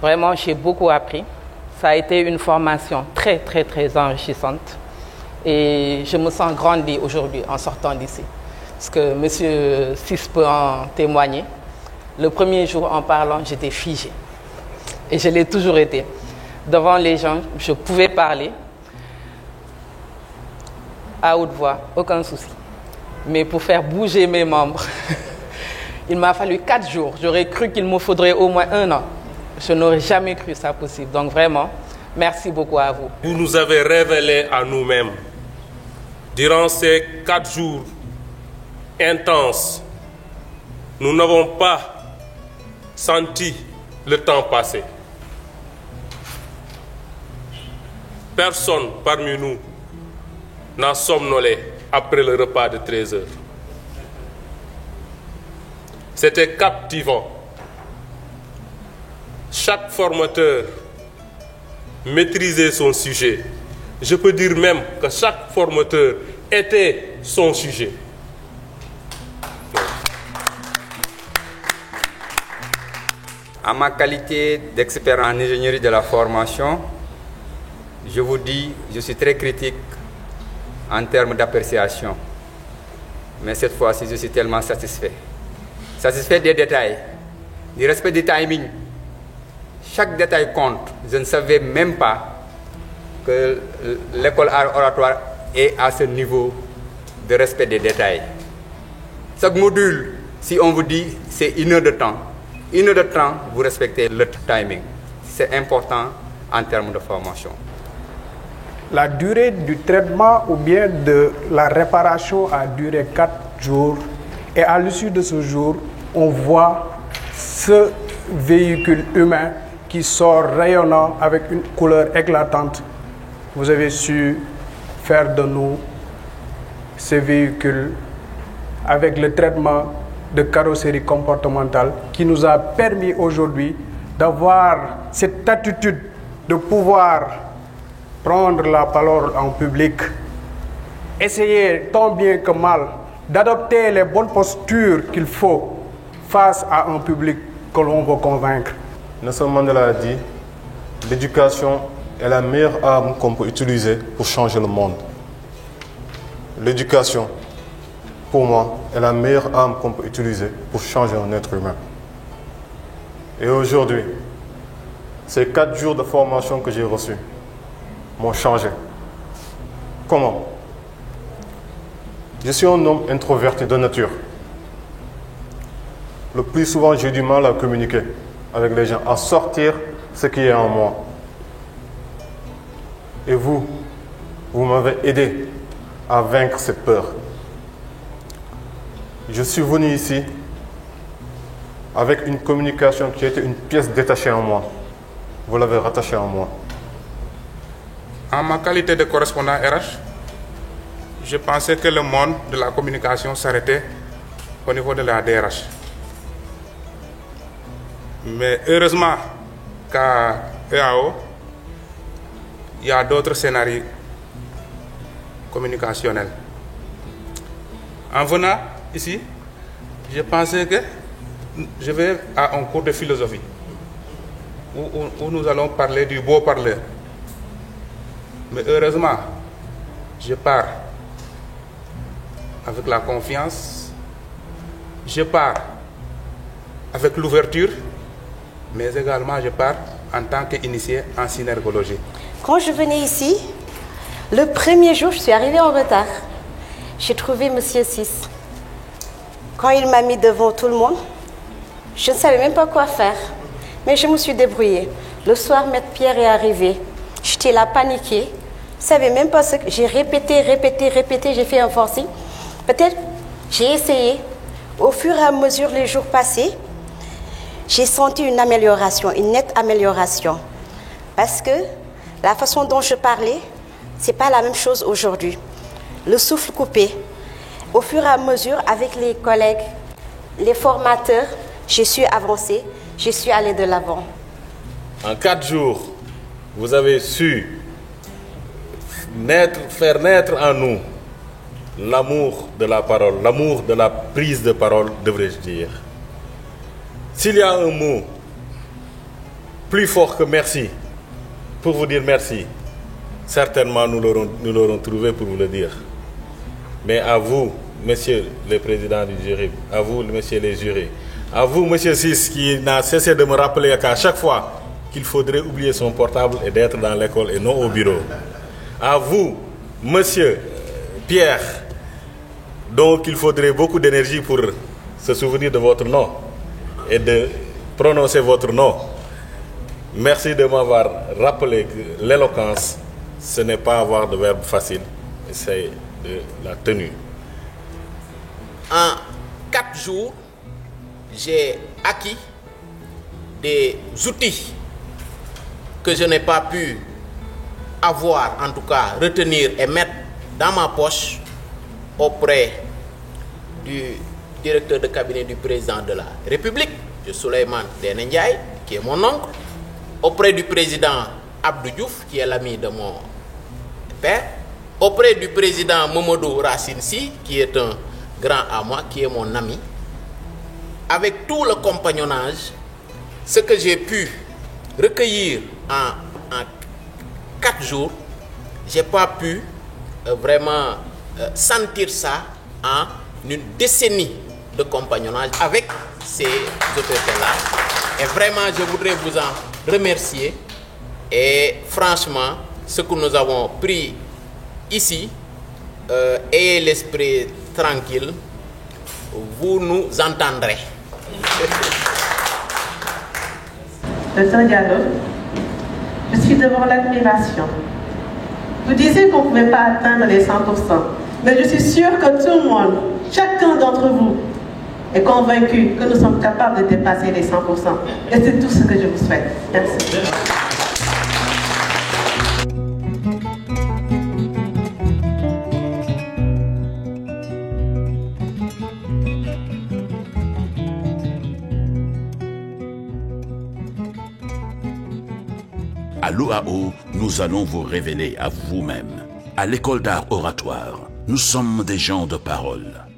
Vraiment, j'ai beaucoup appris. Ça a été une formation très, très, très enrichissante. Et je me sens grandi aujourd'hui en sortant d'ici. Parce que M. Sis peut en témoigner. Le premier jour en parlant, j'étais figée. Et je l'ai toujours été. Devant les gens, je pouvais parler à haute voix, aucun souci. Mais pour faire bouger mes membres, il m'a fallu 4 jours. J'aurais cru qu'il me faudrait au moins 1 an. Je n'aurais jamais cru ça possible. Donc vraiment, merci beaucoup à vous. Vous nous avez révélé à nous-mêmes, durant ces 4 jours intenses, nous n'avons pas senti le temps passer. Personne parmi nous n'a somnolé après le repas de 13 heures. C'était captivant. Chaque formateur maîtrisait son sujet. Je peux dire même que chaque formateur était son sujet. En ma qualité d'expert en ingénierie de la formation, je vous dis, je suis très critique en termes d'appréciation. Mais cette fois-ci, je suis tellement satisfait. Satisfait des détails, du respect du timing. Chaque détail compte. Je ne savais même pas que l'école art oratoire est à ce niveau de respect des détails. Chaque module, si on vous dit, c'est 1 heure de temps. 1 heure de temps, vous respectez le timing. C'est important en termes de formation. La durée du traitement ou bien de la réparation a duré 4 jours. Et à l'issue de ce jour, on voit ce véhicule humain qui sort rayonnant avec une couleur éclatante. Vous avez su faire de nous ces véhicules avec le traitement de carrosserie comportementale qui nous a permis aujourd'hui d'avoir cette attitude de pouvoir prendre la parole en public, essayer tant bien que mal d'adopter les bonnes postures qu'il faut face à un public que l'on veut convaincre. Nelson Mandela a dit, l'éducation est la meilleure arme qu'on peut utiliser pour changer le monde. L'éducation, pour moi, est la meilleure arme qu'on peut utiliser pour changer un être humain. Et aujourd'hui, ces 4 jours de formation que j'ai reçus m'ont changé. Comment? Je suis un homme introverti de nature. Le plus souvent, j'ai du mal à communiquer avec les gens, à sortir ce qui est en moi. Et vous m'avez aidé à vaincre cette peur. Je suis venu ici avec une communication qui était une pièce détachée en moi. Vous l'avez rattachée en moi. En ma qualité de correspondant RH, je pensais que le monde de la communication s'arrêtait au niveau de la DRH. Mais heureusement qu'à EAO, il y a d'autres scénarios communicationnels. En venant ici, je pensais que je vais à un cours de philosophie où nous allons parler du beau parleur. Mais heureusement, je pars avec la confiance, je pars avec l'ouverture, mais également je pars en tant qu'initié en synergologie. Quand je venais ici, le premier jour, je suis arrivée en retard. J'ai trouvé Monsieur Sis. Quand il m'a mis devant tout le monde, je ne savais même pas quoi faire. Mais je me suis débrouillée. Le soir, Maître Pierre est arrivé. J'étais là paniquée. Je ne savais même pas ce que... J'ai répété, j'ai fait un forcing. Peut-être, j'ai essayé. Au fur et à mesure, les jours passés, j'ai senti une amélioration, une nette amélioration. Parce que la façon dont je parlais, ce n'est pas la même chose aujourd'hui. Le souffle coupé. Au fur et à mesure, avec les collègues, les formateurs, j'ai su avancer, j'ai su aller de l'avant. En 4 jours, vous avez su faire naître en nous l'amour de la parole, l'amour de la prise de parole, devrais-je dire. S'il y a un mot plus fort que merci, pour vous dire merci, certainement nous l'aurons trouvé pour vous le dire. Mais à vous, messieurs les présidents du jury, à vous, messieurs les jurés, à vous, monsieur Sis, qui n'a cessé de me rappeler qu'à chaque fois qu'il faudrait oublier son portable et d'être dans l'école et non au bureau. À vous, monsieur Pierre, donc il faudrait beaucoup d'énergie pour se souvenir de votre nom et de prononcer votre nom. Merci de m'avoir rappelé que l'éloquence, ce n'est pas avoir de verbe facile, c'est de la tenue. En 4 jours, j'ai acquis des outils que je n'ai pas pu avoir, en tout cas retenir et mettre dans ma poche auprès du directeur de cabinet du président de la République, M. Souleymane Ndéné Ndiaye, qui est mon oncle, auprès du président Abdou Diouf, qui est l'ami de mon père, auprès du président Momodou Racine Sy, qui est un grand à moi, qui est mon ami. Avec tout le compagnonnage, ce que j'ai pu recueillir en 4 jours, je n'ai pas pu vraiment sentir ça en une décennie de compagnonnage avec ces autorités-là. Et vraiment, je voudrais vous en remercier. Et franchement, ce que nous avons pris ici, ayez l'esprit tranquille, vous nous entendrez. Docteur Diallo, je suis devant l'admiration. Vous disiez qu'on ne pouvait pas atteindre les 100%, mais je suis sûre que tout le monde, chacun d'entre vous, est convaincu que nous sommes capables de dépasser les 100%. Et c'est tout ce que je vous souhaite. Merci. À l'OAO, nous allons vous révéler à vous-même. À l'école d'art oratoire, nous sommes des gens de parole.